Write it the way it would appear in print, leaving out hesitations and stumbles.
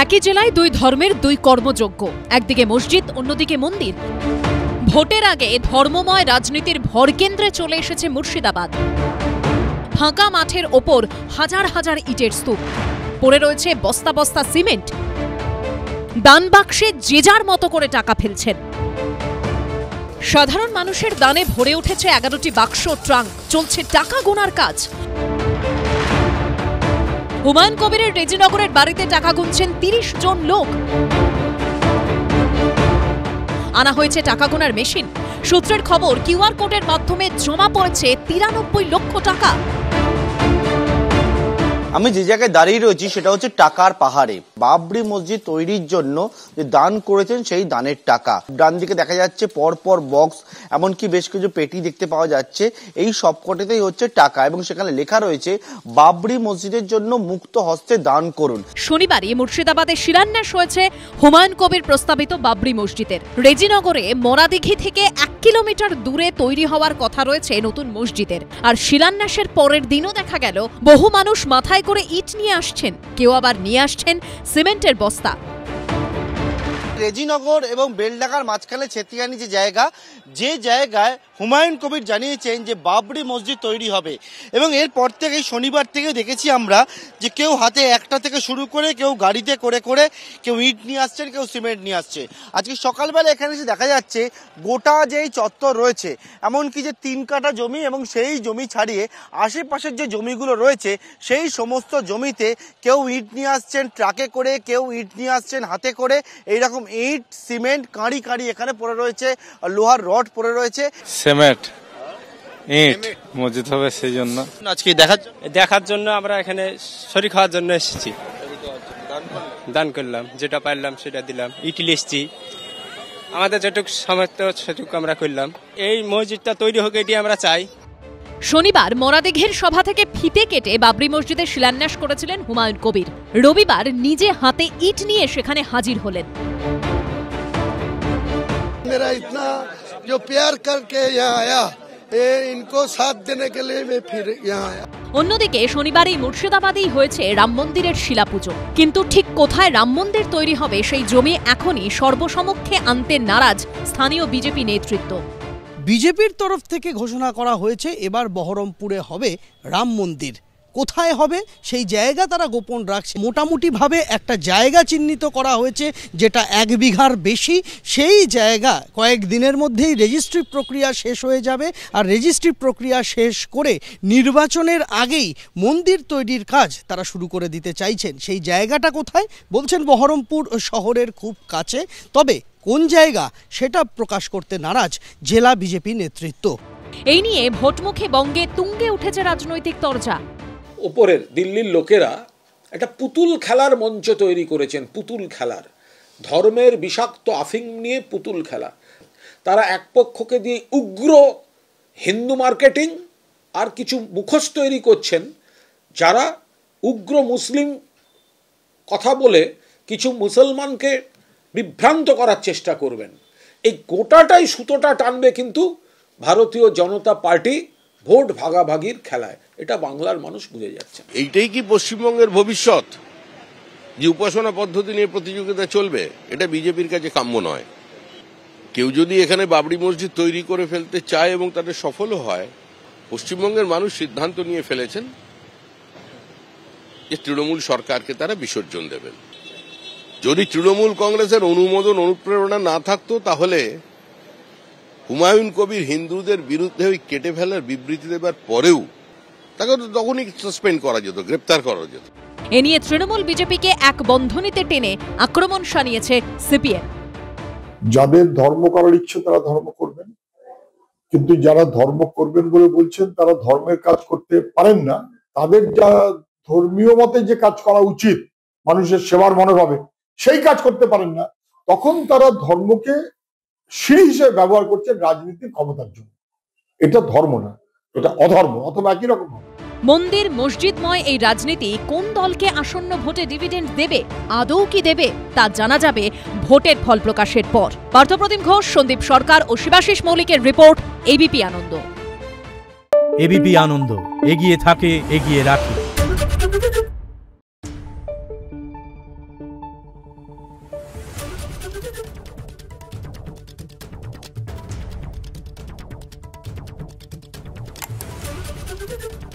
একই জেলায় দুই ধর্মের দুই কর্মযজ্ঞ, একদিকে মসজিদ অন্যদিকে মন্দির। ভোটের আগে ধর্মময় রাজনীতির ভরকেন্দ্রে চলে এসেছে মুর্শিদাবাদ। ফাঁকা মাঠের ওপর হাজার হাজার ইটের স্তূপ, পড়ে রয়েছে বস্তা বস্তা সিমেন্ট। দান বাক্সে যে যার মতো করে টাকা ফেলছেন। সাধারণ মানুষের দানে ভরে উঠেছে 11টি বাক্স ট্রাঙ্ক, চলছে টাকা গোনার কাজ। হুমায়ুন কবিরের রেজিনগরের বাড়িতে টাকা গুনছেন 30 জন লোক। আনা হয়েছে টাকা গোনার মেশিন। সূত্রের খবর, কিউআর কোডের মাধ্যমে জমা পড়েছে 93 লক্ষ টাকা। আমি যে জায়গায় দাঁড়িয়ে রয়েছি সেটা হচ্ছে টাকার পাহাড়ে। বাবরি মসজিদ তৈরির জন্য যে দান করেছেন সেই দানের টাকা। ডান দিকে দেখা যাচ্ছে পরপর বক্স, এমনকি বেশ কিছু পেটি দেখতে পাওয়া যাচ্ছে। এই সবকটাতেই হচ্ছে টাকা এবং সেখানে লেখা রয়েছে বাবরি মসজিদের জন্য মুক্ত হস্তে দান করুন। শনিবারই মুর্শিদাবাদে শিলান্যাস হয়েছে হুমায়ুন কবির প্রস্তাবিত বাবরি মসজিদের। রেজিনগরে মরাদিঘি থেকে 1 কিলোমিটার দূরে তৈরি হওয়ার কথা রয়েছে নতুন মসজিদের। আর শিলান্যাসের পরের দিনও দেখা গেল বহু মানুষ মাথায় করে ইট নিয়ে আসছেন, কেউ আবার নিয়ে আসছেন সিমেন্টের বস্তা। রেজিনগর এবং বেলডাঙ্গার মাঝখানে ছেতিয়ানি যে জায়গায় হুমায়ুন কবির জানিয়েছেন যে বাবরি মসজিদ তৈরি হবে, এবং এরপর থেকে শনিবার থেকে দেখেছি আমরা যে কেউ হাতে একটা থেকে শুরু করে কেউ গাড়িতে করে করে কেউ ইট নিয়ে আসছেন, কেউ সিমেন্ট নিয়ে আসছে। আজকে সকালবেলা এখানে এসে দেখা যাচ্ছে গোটা যেই চত্বর রয়েছে, এমনকি যে 3 কাঠা জমি এবং সেই জমি ছাড়িয়ে আশেপাশের যে জমিগুলো রয়েছে সেই সমস্ত জমিতে কেউ ইট নিয়ে আসছেন ট্রাকে করে, কেউ ইট নিয়ে আসছেন হাতে করে। এইরকম ইট সিমেন্ট কাঁড়ি কাঁড়ি এখানে পড়ে রয়েছে, লোহার রড পড়ে রয়েছে। সিমেন্ট ইট মসজিদ হবে সেই জন্য আজকে দেখার জন্য আমরা এখানে শরীক হওয়ার জন্য এসেছি। দান করলাম, যেটা পারলাম সেটা দিলাম, ইট এসেছি, আমাদের যেটুকু সামর্থ্য সেটুকু আমরা করলাম। এই মসজিদটা তৈরি হোক এটি আমরা চাই। শনিবার মরাদিঘির সভা থেকে ফিতে কেটে বাবরি মসজিদের শিলান্যাস করেছিলেন হুমায়ুন কবির। রবিবার নিজে হাতে ইট নিয়ে সেখানে হাজির হলেন। मेरा इतना जो प्यार करके यहाँ आया, इनको साथ देने के लिए मैं फिर यहाँ आया। অন্যদিকে শনিবার এই মুর্শিদাবাদেই হয়েছে রাম মন্দিরের শিলাপুজো। কিন্তু ঠিক কোথায় রাম মন্দির তৈরি হবে সেই জমি এখনই সর্বসমক্ষে আনতে নারাজ স্থানীয় বিজেপি নেতৃত্ব। বিজেপির তরফ থেকে ঘোষণা করা হয়েছে এবার বহরমপুরে হবে রাম মন্দির। কোথায় হবে সেই জায়গা তারা গোপন রাখছে। মোটামুটিভাবে একটা জায়গা চিহ্নিত করা হয়েছে যেটা 1 বিঘার বেশি। সেই জায়গা কয়েকদিনের মধ্যেই রেজিস্ট্রি প্রক্রিয়া শেষ হয়ে যাবে, আর রেজিস্ট্রি প্রক্রিয়া শেষ করে নির্বাচনের আগেই মন্দির তৈরির কাজ তারা শুরু করে দিতে চাইছেন। সেই জায়গাটা কোথায় বলছেন বহরমপুর শহরের খুব কাছে, তবে কোন জায়গা সেটা প্রকাশ করতে নারাজ জেলা বিজেপি নেতৃত্ব। এই নিয়ে ভোটমুখে বঙ্গে তুঙ্গে উঠেছে রাজনৈতিক তরজা। ওপরের দিল্লির লোকেরা একটা পুতুল খেলার মঞ্চ তৈরি করেছেন, পুতুল খেলার, ধর্মের বিষাক্ত আফিং নিয়ে পুতুল খেলা। তারা এক পক্ষকে দিয়ে উগ্র হিন্দু মার্কেটিং আর কিছু মুখোশ তৈরি করছেন, যারা উগ্র মুসলিম কথা বলে কিছু মুসলমানকে বিভ্রান্ত করার চেষ্টা করবেন। এই গোটাটাই সুতোটা টানবে কিন্তু ভারতীয় জনতা পার্টি ভোট ভাগাভাগির খেলায়। এটা বাংলার মানুষ বুঝে যাচ্ছে। এইটাই কি পশ্চিমবঙ্গের ভবিষ্যৎ, যে উপাসনা পদ্ধতি নিয়ে প্রতিযোগিতা চলবে? এটা বিজেপির কাছে কাম্য নয়। কেউ যদি এখানে বাবরি মসজিদ তৈরি করে ফেলতে চায় এবং তাদের সফলও হয়, পশ্চিমবঙ্গের মানুষ সিদ্ধান্ত নিয়ে ফেলেছেন যে তৃণমূল সরকারকে তারা বিসর্জন দেবেন। যদি তৃণমূল কংগ্রেসের অনুমোদন অনুপ্রেরণা না থাকতো, তাহলে হুমায়ুন কবির হিন্দুদের বিরুদ্ধে ওই কেটে ফেলার বিবৃতি দেবার পরেও তাকে তো তখনই সাসপেন্ড করা যেত, গ্রেপ্তার করা যেত। এ নিয়ে তৃণমূল বিজেপিকে এক বন্ধনীতে টেনে আক্রমণ শানিয়েছে সিপিএম। যাদের ধর্ম করার ইচ্ছে তারা ধর্ম করবেন, কিন্তু যারা ধর্ম করবেন বলে বলছেন তারা ধর্মের কাজ করতে পারেন না, তাদের যা ধর্মীয় মতে যে কাজ করা উচিত মানুষের সেবার মনোভাবে সেই কাজ করতে পারেন না, তখন তারা ধর্মকে সিঁড়ি হিসেবে ব্যবহার করছেন রাজনীতির ক্ষমতার জন্য। এটা ধর্ম না, এটা অধর্ম, অথবা একই রকম। মন্দির মসজিদময় এই রাজনীতি কোন দলকে আসন্ন ভোটে ডিভিডেন্ড দেবে, আদৌ কি দেবে, তা জানা যাবে ভোটের ফল প্রকাশের পর। পার্থপ্রতিম ঘোষ, সন্দীপ সরকার ও শিবাশিস মৌলিকের রিপোর্ট, এবিপি আনন্দ। এবিপি আনন্দ, এগিয়ে থাকে, এগিয়ে রাখে। টিভি।